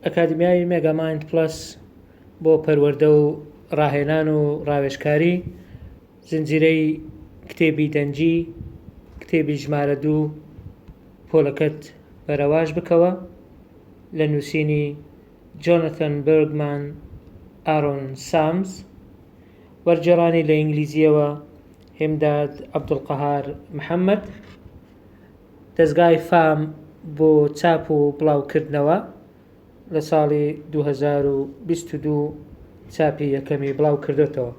ئەکادمیای مێگامایند پلەس بۆ پەروەردە و ڕاهێنان و ڕاوێژکاری زنجیرەی کتێبی دەنجی کتێبی ژمارە 2 پۆلەکەت بەرەواش بکەوە لە نووسینی جۆنەتان بەرگمان ئارۆن سامز، وەرجێڕانی لە ئینگلیزیەوە هێمداد عەبدولقەهار محەممەد، دەزگای فام بۆ چاپ و بڵاوکردنەوە لە ساڵی 2022 چاپی یەکەمی بڵاو کردوێتەوە.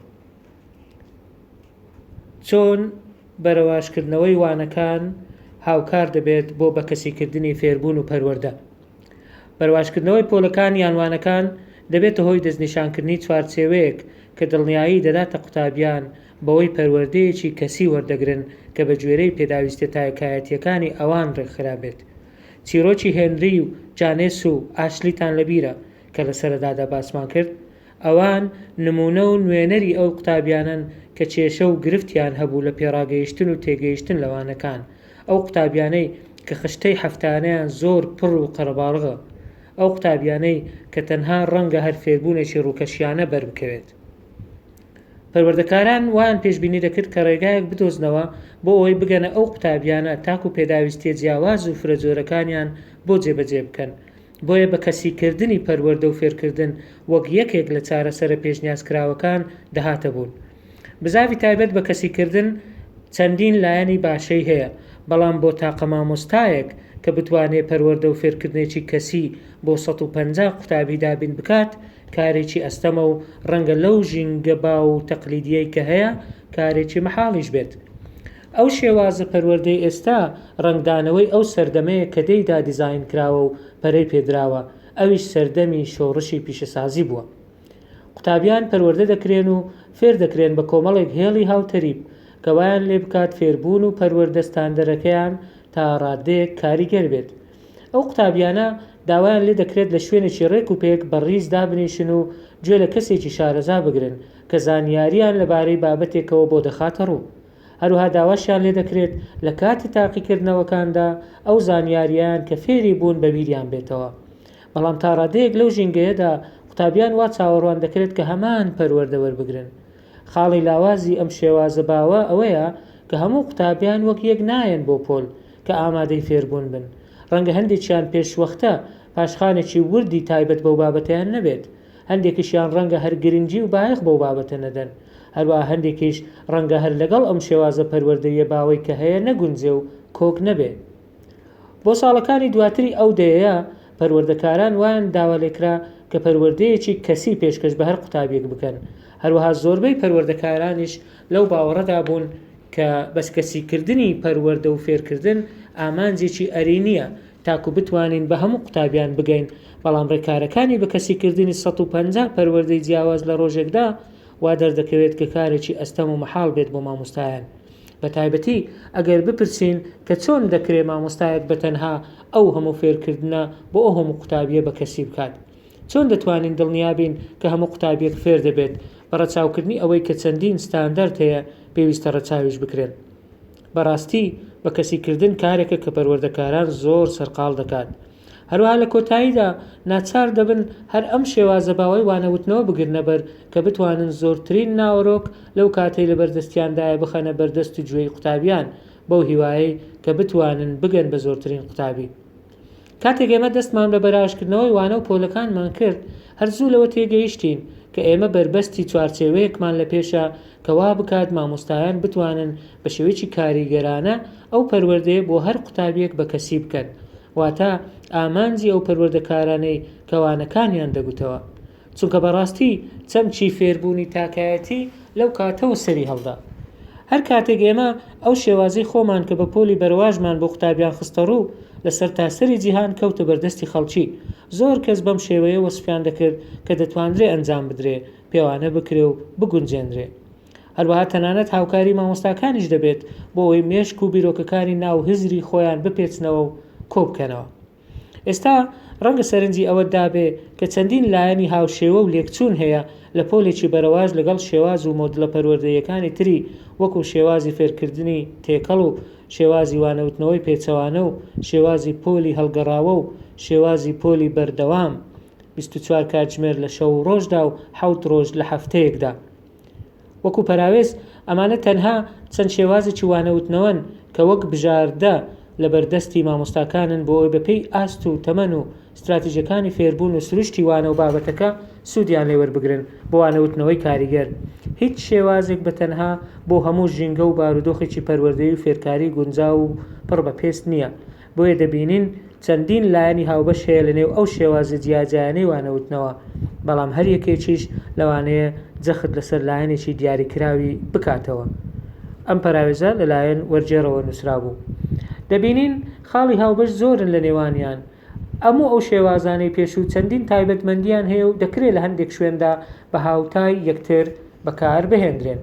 چۆن بەرەواشکردنەوەی وانەکان هاوکار دەبێت بۆ بەکەسیکردنی فێربوون و پەروەردە. بەرەواشکردنەوەی پۆلەکان یان وانەکان دەبێتە هۆی دەستنیشانکردنی چوارچێوەیەک کە دڵنیایی دەداتە قوتابیان بەوەی پەروەردەیەکی کەسی وەردەگرن کە بە گوێرەی پێداویستە تایەکایەتیەکانی ئەوان ڕێکخرا بێت. چیرۆکی هێنری و جانێس و ئاشلیتان لەبیرە کە لە سەرەدادا باسمان کرد، ئەوان نمونە و نوێنەری ئەو قوتابیانن کە کێشە و گرفتیان هەبوو لە پێڕاگەیشتن و تێگەیشتن لەوانەکان، ئەو قوتابیانەی کە خشتەی هەفتانەیان زۆر پڕ و قەرەباڵغە، ئەو قوتابیانەی کە تەنها ڕەنگە هەر فێربوونێکی ڕووکەشیانە بەربکەوێت. پەروەردەکاران وایان پێشبینی دەکرد کە ڕێگایەک بدۆزنەوە بۆ ئەوەی بگەنە ئەو قوتابیانە تاکو پێداویستیە جیاواز و فرەجۆرەکانیان بۆ جێبەجێ بکەن. بۆیە بە کەسیکردنی پەروەردە و فێرکردن وەک یەکێک لە چارەسەرە پێشنیازکراوەکان دەهاتە بوون. بزاوی تایبەت بە کەسیکردن چەندین لایەنی باشەی هەیە، بەڵام بۆ تاقە مامۆستایەک کە بتوانێت پەروەردە و فێرکردنێکی کەسی بۆ 150 قوتابی دابین بکات، کارێکی ئەستەمە و ڕەنگە لەو ژینگە با و تەقلیدیەی کە هەیە کارێکی مەحاڵیش بێت. ئەو شێوازە پەروەردەی ئێستا ڕنگدانەوەی ئەو سەردەمەیە کە دەیدا دیزاین کراوە و پەرەی پێدراوە، ئەویش سەردەمی شۆڕشی پیشەسازی بووە. قوتابیان پەروەردە دەکرێن و فێر دەکرێن بە کۆمەڵێک هێڵی هاوتەریب کە وایان لێ بکات فێربوون و پەروەردە ستاندەرەکەیان تا ڕادەیەک کاریگەر بێت. ئەو قوتابیانە داوایان لێ دەکرێت لە شوێنێکی ڕێک و پێک بەڕیز دابنیشن و گوێ لە کەسێکی شارەزا بگرن کە زانیاریان لەبارەی بابەتێکەوە بۆ دەخاتە ڕوو. هەروها داواشیان لێ دەکرێت لە کاتی تاقیکردنەوەکاندا ئەو زانیاریان کە فێری بوون بەبیریان بێتەوە. بەڵام تا ڕادەیەک لەو ژینگەیەدا قوتابیان وا چاوەڕوان دەکرێت کە هەمان پەروەردە وەربگرن. خاڵی لاوازی ئەم شێوازە باوە ئەوەیە کە هەموو قوتابیان وەک یەک نایەن بۆ پۆل کە ئامادەی فێربوون بن. ڕەنگە هەندێکیان پێشوەختە پاشخانێکی وردی تایبەت بەو بابەتیان نەبێت، هەندێکیشیان ڕەنگە هەر گرنگی و بایەخ بەو بابەتە نەدەن، هەروەها هەندێکیش ڕەنگە هەر لەگەڵ ئەم شێوازە پەروەردەیە باوەی کە هەیە نەگونجێ و کۆک نەبێت. بۆ ساڵەکانی دواتری ئەو دەیە پەروەردەکاران وایان داوا لێکرا کە پەروەردەیەکی کەسی پێشکەش بە هەر قوتابێک بکەن. هەروەها زۆربەی پەروەردەکارانیش لەو باوەڕەدا بوون کە بەسکەسیکردنی پەروەردە و فێرکردن ئامانجێکی ئەرینیە تاکو بتوانین بە هەموو قوتابیان بگەین، بەڵام ڕێکارەکانی بە کەسیکردنی 150 پەروەردەی جیاواز لە ڕۆژێکدا وا دەردەکەوێت کە کارێکی ئەستەم و مەحاڵ بێت بۆ مامۆستایان. بە تایبەتی ئەگەر بپرسین کە چۆن دەکرێت مامۆستایەک بەتەنها ئەو هەموو فێرکردنە بۆ ئەو هەموو قوتابیە بە کەسی بکات، چۆن دەتوانین دڵنیابین کە هەموو قوتابیەک فێر دەبێت بە ڕەچاوکردنی ئەوەی کە چەندین ستاندەرد هەیە پێویستە ڕەچاویش بکرێن. بەڕاستی بە کەسیکردن کارێکە کە پەروەردەکاران زۆر سەرقاڵ دەکات. هەروها لە کۆتاییدا ناچار دەبن هەر ئەم شێوازە باوەی وانەوتنەوە بگرنە بەر کە بتوانن زۆرترین ناوەڕۆک لەو کاتەی لە بەردەستیاندایە بخەنە بەردەست و گوێی قوتابیان بەو هیوایەی کە بتوانن بگەن بە زۆرترین قوتابی. کاتێک ئێمە دەستمان بە بەراشکردنەوەی وانە و پۆلەکانمان کرد، هەرزوو لەوە تێگەیشتین کە ئێمە بربەستی چوارچێوەیەکمان لە پێشە کە وا بکات مامۆستایان بتوانن بە شێوەیەکی کاریگەرانە ئەو پەروەردەیە بۆ هەر قوتابیەک بە کەسی بکەن، واتە ئامانجی ئەو پەروەردەکارانەی کەوانەکانیان دەگوتەوە، چونکە بەڕاستی چەمچی فێربوونی تاکایەتی لەو کاتەوە سەری هەڵدا. هەر کاتێک ئێمە ئەو شێوازەی خۆمان کە بە پۆلی بەرەواژمان بۆ قوتابیان خستە ڕوو لەسەر تاسەری جیهان کەوتە بەردەستی خەڵکی، زۆر کەس بەم شێوەیە وەسفیان دەکرد کە دەتوانرێ ئەنجام بدرێ، پێوانە بکرێ و بگونجێنرێ. هەروەها تەنانەت هاوکاری مامۆستاکانیش دەبێت بۆ ئەوەی مێشک و بیرۆکەکانی ناو هزری خۆیان بپێچنەوە و کۆبکەنەوە. ئێستا ڕەنگە سەرنجی ئەوە دابێ کە چەندین لایەنی هاوشێوە و لێکچوون هەیە لە پۆلێکی بەرەواژ لەگەڵ شێواز و مۆدلە پەروەردەیەکانی تری وەکو شێوازی فێرکردنی تێکەڵ و شێوازی وانەوتنەوەی پێچەوانە و شێوازی پۆلی هەڵگەڕاوە و شێوازی پۆلی بەردەوام، 24 کاتژمێر لە شەو و ڕۆژدا و 7 ڕۆژ لە هەفتەیەکدا. وەکو پەراوێز ئەمانە تەنها چەند شێوازێکی وانەوتنەوەن کە وەک بژاردە لە بەردەستی مامۆستاکانن بۆ ئەوەی بەپێی ئاست و تەمەن و استراتیژیەکانی فێربوون و سروشتی وانە و بابەتەکە سوودیان لێ وەربگرن بۆ وانەوتنەوەی کاریگەر. هیچ شێوازێک بەتەنها بۆ هەموو ژینگە و بارودۆخێکی پەروەردەیی و فێرکاری گونجاو و پڕ بە پێست نییە. بۆیە دەبینین چەندین لایەنی هاوبەش هەیە لەنێو ئەو شێوازە جیاجیانەی وانەوتنەوە، بەڵام هەر یەکێکیش لەوانەیە جەخت لەسەر لایەنێکی دیاریکراوی بکاتەوە. ئەم پەراوێزە لەلایەن وەرجێڕەوە نووسرا بوو. دەبینین خاڵی هاوبەش زۆرن لە نێوانیان. ئەموو ئەو شێوازانەی پێشوو چەندین تایبەتمەندیان هەیە و دەکرێت لە هەندێک شوێندا بە هاوتای یەکتر بەکار بهێنرێن.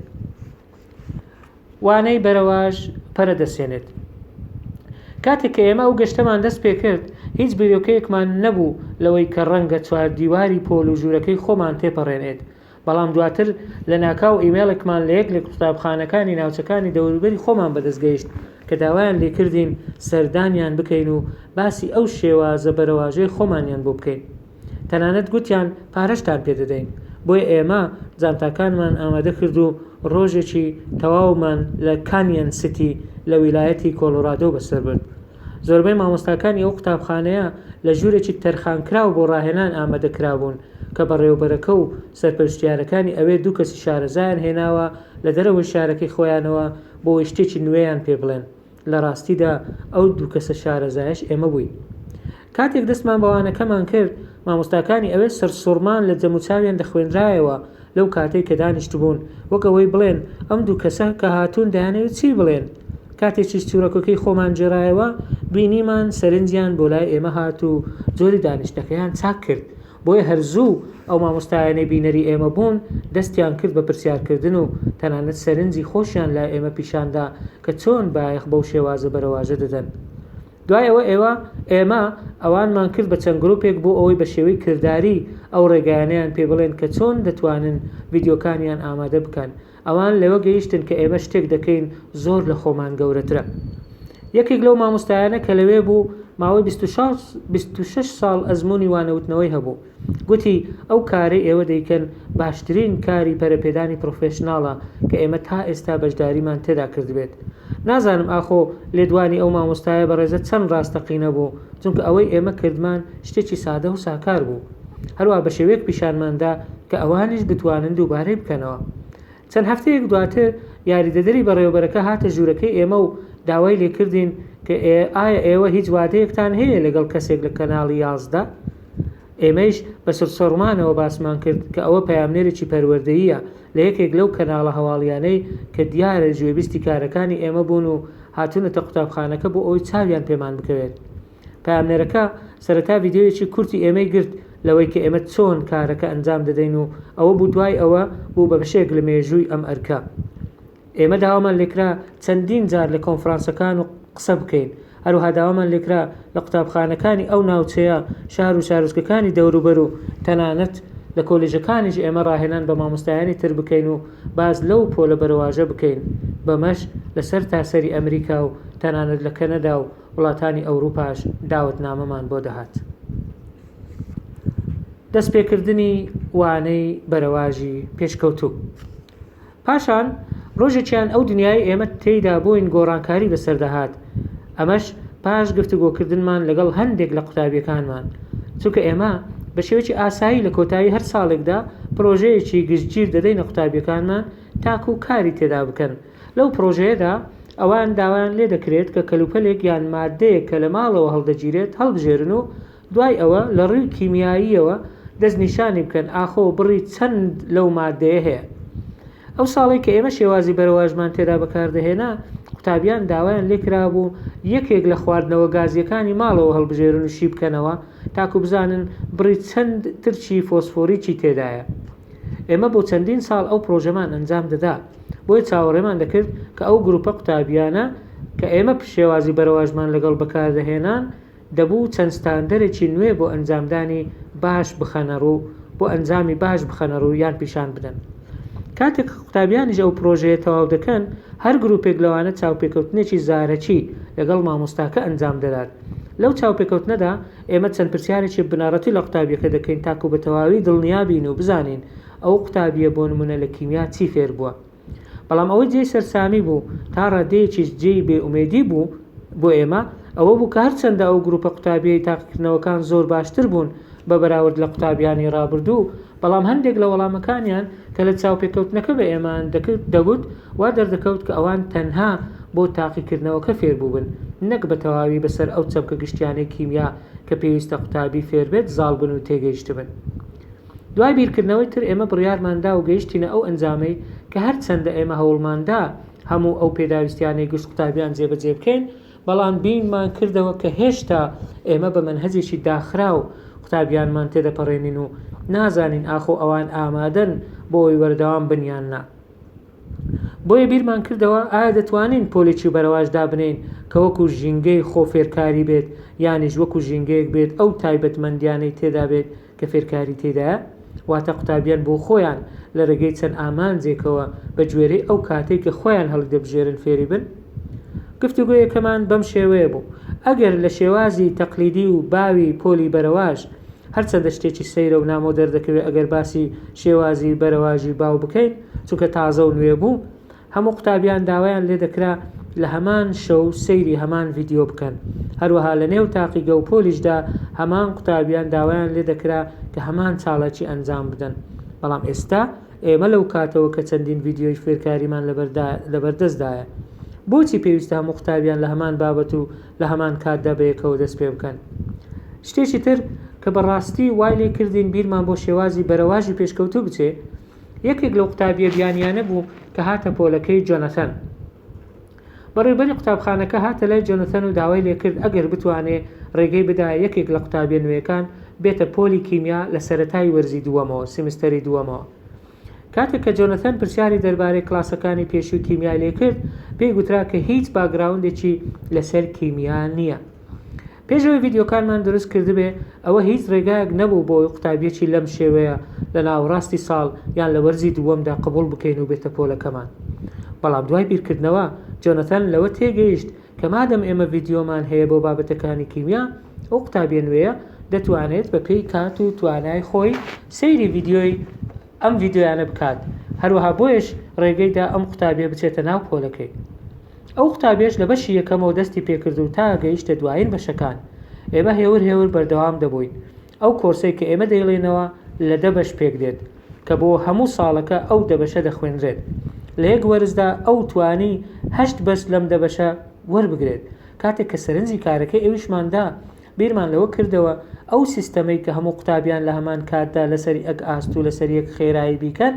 وانەی بەرەواژ پەرەدەسێنێت. کاتێک کە ئێمە ئەو گەشتەمان دەست پێ کرد، هیچ بیرۆکەیەکمان نەبوو لەوەی کە ڕەنگە چواردیواری پۆل و ژوورەکەی خۆمان تێپەڕێنێت، بەڵام دواتر لە ناکاو ئیمێڵێکمان لە یەک لە قوتابخانەکانی ناوچەکانی دەوروبەری خۆمان بەدەستگەیشت کە داوایان لێکردین سەردانیان بکەین و باسی ئەو شێوازە بەرەواژەی خۆمانیان بۆ بکەین. تەنانەت گوتیان پارەشتان پێدەدەین. بۆیە ئێمە جانتاکانمان ئامادە کرد و ڕۆژێکی تەواومان لە کانیەن سیتی لە ویلایەتی کۆلۆرادۆ بەسەر برد. زۆربەی مامۆستاکانی ئەو قوتابخانەیە لە ژوورێکی تەرخانکراو بۆ ڕاهێنان ئامادەکرابوون کە بەڕێوەبەرەکە و سەرپەرشتیارەکانی ئەوێ دوو کەسی شارەزایان هێناوە لە دەرەوەی شارەکەی خۆیانەوە بۆ شتێکی نوێیان پێ بڵێن. لە ڕاستیدا ئەو دوو کەسە شارەزایش ئێمە بووین. کاتێک دەستمان بەوانەکەمان کرد، مامۆستاکانی ئەوێ سەرسوڕمان لە جەموچاویان دەخوێنرایەوە لەو کاتێک کە دانیشتبوون، وەکەوەی بڵێن ئەم دوو کەسە کە هاتوون دەیانەوێت چی بڵێن. کاتێکی چوورەکەکەی خۆمان جێڕایەوە، بینیمان سەرنجیان بۆ لای ئێمە هات و جۆری دانیشتەکەیان چاک کرد. بۆیە هەرزوو ئەو مامۆستایانەی بینەری ئێمە بوون دەستیان کرد بە پرسیارکردن و تەنانەت سەرنجی خۆشیان لای ئێمە پیشاندا کە چۆن بایەخ بەو شێوازە بەرەواژە دەدەن. دوایەوە ئێمە ئەوانمان کرد بە چەند گرۆپێک بۆ ئەوەی بە شێوەی کردداری ئەو ڕێگایانیان پێ بڵێن کە چۆن دەتوانن ڤیدیۆکانیان ئامادە بکەن. ئەوان لەوە گەیشتن کە ئێمە شتێک دەکەین زۆر لە خۆمان گەورەترە. یەکێک لەو مامۆستایانە کە لەوێ بوو ماوەی 26 ساڵ ئەزمموی وانەوتنەوەی هەبوو. گوتی ئەو کارەی ئێوە دەیکەن باشترین کاری پەرەپێدانی پرۆفێشناڵە کە ئێمە تا ئێستا بەشداریمان تێدا کردبێت. نازانم ئاخۆ لێدوانی ئەو مامۆستایە بەڕێزە چەند ڕاستەقینە بوو، چونکە ئەوەی ئێمە کردمان شتێکی سادە و ساکار بوو. هەروە بە شێوەیەک پیشانماندا کە ئەوانیش بتوانن دووبارەی بکەنەوە. چەند هەفتەیەک دواتر یاریدەدەری بەڕێوەبەرەکە هاتە ژوورەکەی ئێمە و داوای لێکردین کە ئایا ئێوە هیچ وادەیەکتان هەیە لەگەڵ کەسێک لە کەناڵی 11؟ ئێمەش بە سەرسەڕمانەوە باسمان کرد کە ئەوە پەیامنێرێکی پەروەردەییە لە یەکێک لەو کەناڵە هەواڵیانەی کە دیارە گوێبیستی کارەکانی ئێمە بوون و هاتوونەتە قوتابخانەکە بۆ ئەوی چاویان پێمان بکەوێت. پەیامنێرەکە سەرەتا ڤیدیۆیەکی کورتی ئێمەی گرت لەوەی کە ئێمە چۆن کارەکە ئەنجام دەدەین و ئەوە بوو دوای ئەوە بوو بە بەشێک لە مێژووی ئەم ئەرکە. ئێمە داوامان لێکرا چەندین جار لە کۆنفرانسەکان و قسە بکەین. هەروەها داوامان لێکرا لە قوتابخانەکانی ئەو ناوچەیە شار و شارۆچکەکانی دەوروبەر و تەنانەت لە کۆلێژەکانیش ئێمە ڕاهێنان بە مامۆستایانی تر بکەین و باز لەو پۆلە بەرەواژە بکەین. بەمەش لەسەر تاسەری ئەمریکا و تەنانەت لە کەنەدا و وڵاتانی ئەوروپاش داوەتنامەمان بۆ دەهات. دەستپێکردنی وانەی بەرەواژی پێشکەوتوو. پاشان ڕۆژێکیان ئەو دنیای ئێمە تێیدا بۆین گۆڕانکاری بەسەردەهات. ئەمەش پاش گفتوگۆکردنمان لەگەڵ هەندێک لە قوتابیەکانمان، چونکە ئێمە بە شێوەیەکی ئاسایی لە کۆتایی هەر ساڵێکدا پرۆژەیەکی گشتگیر دەدەینە قوتابیەکانمان تاکو کاری تێدا بکەن. لەو پرۆژەیەدا ئەوان داوایان لێ دەکرێت کە کەلوپەلێک یان مادەیەک کە لە ماڵەوە هەڵدەگیرێت هەڵبژێرن و دوای ئەوە لە ڕووی کیمیاییەوە دەستنیشانی بکەن ئاخۆ بڕی چەند لەو مادەیە هەیە. ئەو ساڵێک کە ئێمە شێوازی بەرەواژمان تێدا بەکاردەهێنا، قوتابیان داوایان لێکرا بوو یەکێک لە خواردنەوە گازیەکانی ماڵەوە هەڵبژێرن و شی بکەنەوە تاکو بزانن بڕی چەند ترچی فۆسفۆریکی تێدایە. ئێمە بۆ چەندین ساڵ ئەو پرۆژەمان ئەنجام دەدا، بۆیە چاوەڕێمان دەکرد کە ئەو گروپە قوتابیانە کە ئێمە شێوازی بەرەواژمان لەگەڵ بەکاردەهێنان دەبوو چەند ستاندەرێکی نوێ بۆ ئەنجامدانی باش بخەنە ڕوو، بۆ ئەنجامی باش بخەنە ڕوو یان پیشان بدەن. کاتێک قوتابیانیش ئەو پرۆژەیە تەواو دەکەن، هەر گروپێک لەوانە چاوپێکەوتنێکی زارەکی لەگەڵ مامۆستاکە ئەنجام دەدات. لەو چاوپێکەوتنەدا ئێمە چەند پرسیارێکی بنەڕەتی لە قوتابیەکە دەکەین تاکو بە تەواوی دڵنیابین و بزانین ئەو قوتابیە بۆ نمونە لە کیمیا چی فێر بووە. بەڵام ئەوەی جێی سەرسامی بوو تا ڕادەیەکی جێی بێئومێدی بوو بۆ ئێمە ئەوە بوو کە هەرچەندە ئەو گروپە قوتابیەی تاقیکردنەوەکان زۆر باشتر بوون بە بەراورد لە قوتابیانی ڕابردوو، بەڵام هەندێک لە وەڵامەکانیان کە لە چاوپێکەوتنەکە بە ئێمان دەگوت وا دەردەکەوت کە ئەوان تەنها بۆ تاقیکردنەوەکە فێر بووبن، نەک بە تەواوی بەسەر ئەو چەمکە گشتیانەی کیمیا کە پێویستە قوتابی فێر بێت زاڵ بن و تێگەیشت بن. دوای بیرکردنەوەی تر ئێمە بڕیارماندا و گەیشتینە ئەو ئەنجامەی کە هەرچەندە ئێمە هەوڵماندا هەموو ئەو پێداویستیانەی گشت قوتابیان جێبەجێ بکەین، بەڵام بینمان کردەوە کە هێشتا ئێمە بە مەنهەجێکی داخرا و قوتابیانمان تێدەپەڕێنین و نازانین ئاخۆ ئەوان ئامادەن بۆ ئەوی وەردەوام بنیان نا. بۆیە بیرمان کردەوە ئایا دەتوانین پۆلێکی بەرەواش دابنین کە وەکو ژینگەی خۆفێرکاری بێت، یانیش وەکو ژینگەیەک بێت ئەو تایبەتمەندیانەی تێدا بێت کە فێرکاری تێدایە، واتە قوتابیان بۆ خۆیان لە ڕێگەی چەند ئامانجێکەوە بە گوێرەی ئەو کاتێک کە خۆیان هەڵدەبژێرن فێری بن. گفتوگۆیەکەمان بەم شێوەیە بوو. ئەگەر لە شێوازی تەقلیدی و باوی پۆلی بەرەواش هەرچەندە شتێکی سەیرە و نامۆ دەردەکەوێت ئەگەر باسی شێوازی بەرەواژی باو بکەین چونکە تازە و نوێ بوو، هەموو قوتابیان داوایان لێ دەکرا لە هەمان شەو سەیری هەمان ڤیدیۆ بکەن. هەروەها لە نێو تاقیگە و پۆلیشدا هەمان قوتابیان داوایان لێ دەکرا کە هەمان چاڵەکی ئەنجام بدەن. بەڵام ئێستا ئێمە لەو کاتەوە کە چەندین ڤیدیۆی فێرکاریمان لەبەردەستدایە، بۆچی پێویستە هەموو قوتابیان لە هەمان بابەت و لە هەمان کاتدا بەیەکەوە دەست پێ بکەن؟ شتێکی تر کە بەڕاستی وای لێ کردین بیرمان بۆ شێوازی بەرەواژی پێشکەوتوو بچێ، یەکێک لەو قوتابیە بیانیانە بوو کە هاتە پۆلەکەی جۆنەتەن. بەڕێوەبەری قوتابخانەکە هاتە لای جۆنەتەن و داوای لێ کرد ئەگەر بتوانێ ڕێگەی بدایە یەکێک لە قوتابیە نوێیەکان بێتە پۆلی کیمیا لە سەرەتای وەرزی دووەمەوە، سیمستەری دووەمەوە. کاتێک کە جۆنەتەن پرسیاری دەربارەی کلاسەکانی پێشووی کیمیا لێ کرد، پێی گوترا کە هیچ باگراوندێکی لەسەر کیمیا نییە. پێشەوەی ڤیدیۆکانمان دروست کردبێ ئەوە هیچ ڕێگایەک نەبوو بۆ قوتابیەکی لەم شێوەیە لە ناوڕاستی ساڵ یان لە وەرزی دووەمدا قبول بکەین و بێتە پۆلەکەمان. بەڵام دوای بیرکردنەوە جۆنەتەن لەوە تێگەیشت کە مادەم ئێمە ڤیدیۆمان هەیە بۆ بابەتەکانی کیمیا، ئەو قوتابیە نوێیە دەتوانێت بە پێی کات و توانای خۆی سەیری ڤیدیۆی ئەم ڤیدیۆیانە بکات، هەروەها بۆیش ڕێگەیدا ئەم قوتابیە بچێتە ناو پۆلەکەی. ئەو قوتابیەش لە بەشی یەکەمەوە دەستی پێکرد و تا گەیشتە دوایین بەشەکان. ئێمە هێور بەردەوام دەبووین. ئەو کۆرسەی کە ئێمە دەیڵێنەوە لە 10 بەش پێک دێت کە بۆ هەموو ساڵەکە ئەو 10 بەشە دەخوێنرێت. لە یەک وەرزدا ئەو توانی 8 بەش لەم 10 بەشە وەربگرێت. کاتێک کە سەرنجی کارەکەی ئێویشماندا بیرمان لەوە کردەوە ئەو سیستەمەی کە هەموو قوتابیان لە هەمان کاتدا لەسەری ئەک ئاست و لەسەر یەک خێرایی بیکەن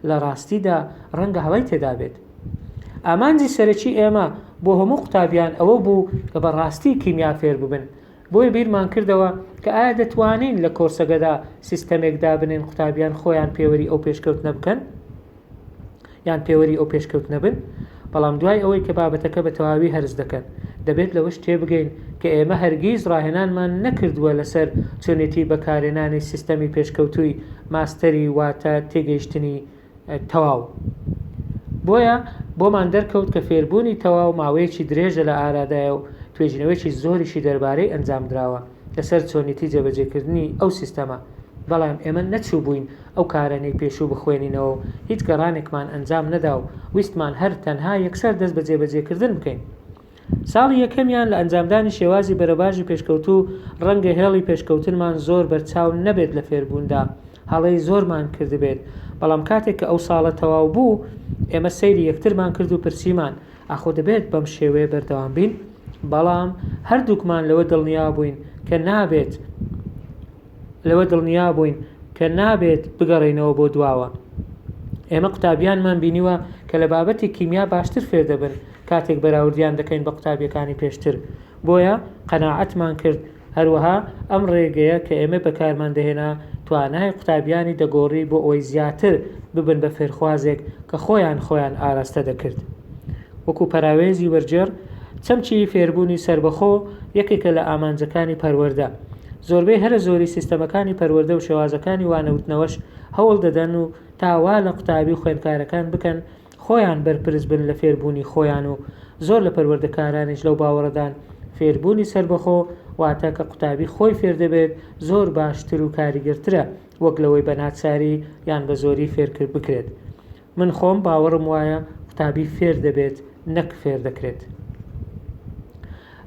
لە ڕاستیدا ڕەنگە هەڵی تێدا بێت. ئامانجی سەرەکی ئێمە بۆ هەموو قوتابیان ئەوە بوو کە بەڕاستی کیمیا فێر ببن. بۆیە بیرمان کردەوە کە ئایا دەتوانین لە کۆرسەکەدا سیستەمێک دابنێن قوتابیان خۆیان پێوەری ئەو پێشکەوتنە بکەن یان پێوەری ئەو پێشکەوتنە بن. بەڵام دوای ئەوەی کە بابەتەکە بە تەواوی هەرز دەکەن دەبێت لەوەش تێبگەین کە ئێمە هەرگیز ڕاهێنانمان نەکردووە لەسەر چۆنێتی بەکارهێنانی سیستەمی پێشکەوتووی ماستەری واتە تێگەیشتنی تەواو. بۆیە بۆمان دەرکەوت کە فێربوونی تەواو ماوەیەکی درێژە لە ئارادایە و توێژینەوەیکی زۆریشی دەربارەی ئەنجام درراوە لەسەر چۆنیتی جێبەجێکردنی ئەو سیستەمە. بەڵام ئێمە نەچوو بووین ئەو کارانەی پێشوو بخوێنینەوە و هیچ گەڕانێکمان ئەنجام نەدا و ویستمان هەر تەنها یەکسەر دەست بە جێبەجێکردن بکەین. ساڵی یەکەمیان لە ئەنجامدانی شێوازی بەرەباژی پێشکەوتوو ڕەنگە هێڵی پێشکەوتنمان زۆر بەرچاو نەبێت لە فێربووندا، هەڵەی زۆرمان کردبێت. بەڵام کاتێک کە ئەو ساڵە تەواو بوو ئێمە سەیری یەکترمان کرد و پرسیمان ئاخۆ دەبێت بەم شێوەیە بەردەوام بین؟ بەڵام هەردووکمان لەوە دڵنیا بووین کە نابێت بگەڕێنەوە بۆ دواوە. ئێمە قوتابیانمان بینیوە کە لە بابەتی کیمیا باشتر فێر دەبن کاتێک بەراوردیان دەکەین بە قوتابیەکانی پێشتر. بۆیە قەناعەتمان کرد هەروەها ئەم ڕێگەیە کە ئێمە بەکارمان دەهێنا توانای قوتابیانی دەگۆڕی بۆ ئەوەی زیاتر ببن بە فێرخوازێک کە خۆیان ئاراستە دەکرد. وەکو پەراوێزی وەرجێر چەمچی فێربوونی سربەخۆ یەکێکە لە ئامانجەکانی پەروەردە. زۆربەی هەرە زۆری سیستەمەکانی پەروەردە و شێوازەکانی وانەوتنەوەش هەوڵ دەدەن و تاوا لە قوتابی خوێندکارەکان بکەن خۆیان بەرپرس بن لە فێربوونی خۆیان و زۆر لە پەروەردەکارانیش لەو باوەڕەدان فێربوونی سربەخۆ واتە کە قوتابی خۆی فێر دەبێت زۆر باشتر و کاریگەرترە وەک لەوەی بە ناچاری یان بە زۆری فێرکرد بکرێت. من خۆم باوەڕم وایە قوتابی فێر دەبێت نەک فێر دەکرێت.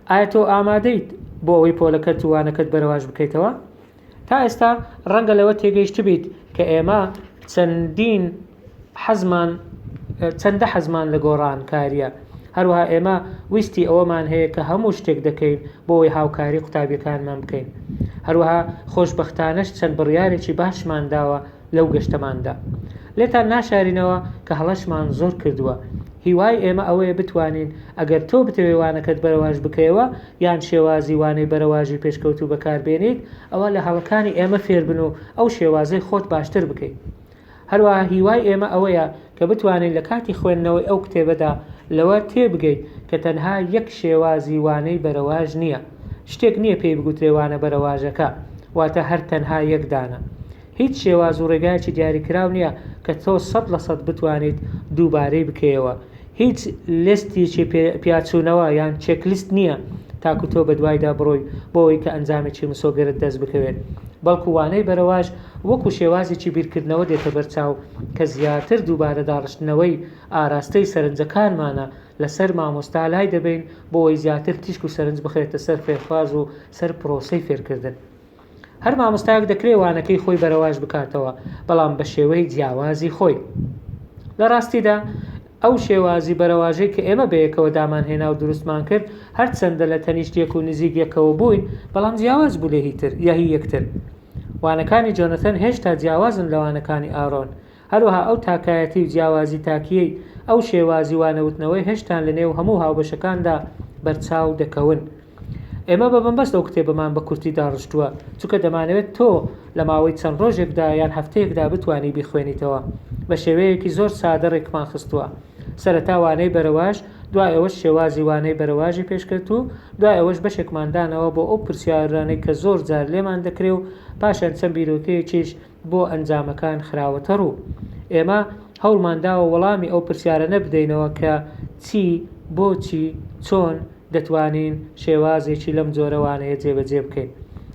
ئایا تۆ ئامادەیت بۆ ئەوەی پۆلەکەت و وانەکەت بەرەواژ بکەیتەوە؟ تا ئێستا ڕەنگە لەوە تێگەیشت بیت کە ئێمە چەندە حەزمان لە گۆڕانکاریە، هەروەها ئێمە ویستی ئەوەمان هەیە کە هەموو شتێک دەکەین بۆ ئەوەی هاوکاری قوتابیەکانمان بکەین. هەروەها خۆشبەختانەش چەند بڕیارێکی باشمان داوە لەو گەشتەماندا. لێتان ناشارینەوە کە هەڵەشمان زۆر کردووە. هیوای ئێمە ئەوەیە بتوانین ئەگەر تۆ بتەوێت وانەکەت بەرەواژ بکەیەوە یان شێوازی وانەی بەرەواژی پێشکەوتوو بەکاربێنیت، ئەوە لە هەڵەکانی ئێمە فێر بن و ئەو شێوازەی خۆت باشتر بکەیت. هەروەها هیوای ئێمە ئەوەیە کە بتوانین لە کاتی خوێندنەوەی ئەو کتێبەدا لەوە تێبگەیت کە تەنها یەک شێوازی وانەی بەرەواژ نییە، شتێک نییە پێی بگوترێ وانە بەرەواژەکە، واتە هەر تەنها یەکدانە. هیچ شێواز و ڕێگایکی دیاریکراو نییە کە تۆ 100% بتوانیت دووبارەی بکەیەوە. هیچ لستێکی پیاچوونەوە یان چێکلیست نییە تاکو تۆ بە دوایدا بڕۆی بۆ ئەوەی کە ئەنجامێکی مسۆگەرت دەست بکەوێت، بەڵکو وانەی بەرەواژ وەکو شێوازێکی بیرکردنەوە دێتە بەرچاو کە زیاتر دووبارە داڕشتنەوەی ئاراستەی سەرنجەکانمانە لەسەر مامۆستا لای دەبین بۆ ئەوەی زیاتر تیشک و سەرنج بخرێتە سەر فێرخواز و سەر پرۆسەی فێرکردن. هەر مامۆستایەک دەکرێت وانەکەی خۆی بەرەواژ بکاتەوە، بەڵام بە شێوەی جیاوازی خۆی. لە ڕاستیدا ئەو شێوازی بەرەواژەی کە ئێمە بەیەکەوە دامان هێنا و دروستمان کرد هەرچەندە لە تەنیشتێک و نزیکیەکەوە بووین، بەڵام جیاواز بوو لە هی یەکتر. وانەکانی جۆنەتەن هێشتا جیاوازن لە وانەکانی ئارۆن. هەروەها ئەو تاکایەتی و جیاوازی تاکیەی ئەو شێوازی وانەوتنەوەی هێشتان لە نێو هەموو هاوبەشەکاندا بەرچاو دەکەون. ئێمە بە بەمبەست ئەو کتێبەمان بە کورتی داڕشتووە، چونکە دەمانەوێت تۆ لە ماوەی چەند ڕۆژێکدا یان هەفتەیەکدا بتوانی بیخوێنیتەوە. بە شێوەیەکی زۆر سادە ڕێکمان خستووە. سەرەتا وانەی بەرەواژ، دوای ئەوەش شێوازی وانەی بەرەواژی پێشکەوت و دوای ئەوەش بەشێکماندانەوە بۆ ئەو پرسیارانەی کە زۆر جار لێمان دەکرێ و پاشان چەند بیرۆکەیەکیش بۆ ئەنجامەکان خراوەتە ڕوو. ئێمە هەوڵمانداوە وەڵامی ئەو پرسیارانە بدەینەوە کە چی، بۆچی، چۆن دەتوانین شێوازێکی لەم جۆرەوانەیە جێبەجێ بکەین.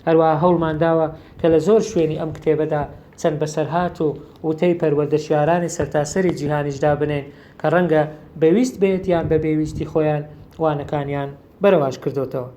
هەروەها هەوڵمانداوە کە لە زۆر شوێنی ئەم کتێبەدا چەند بەسەرهات و وتەی پەروەردەشیارانی سەرتاسەری جیهانیشدا بنێن کە ڕەنگە بەویست بێت یان بە بێویستی خۆیان وانەکانیان بەرەواژ کردوتەوە.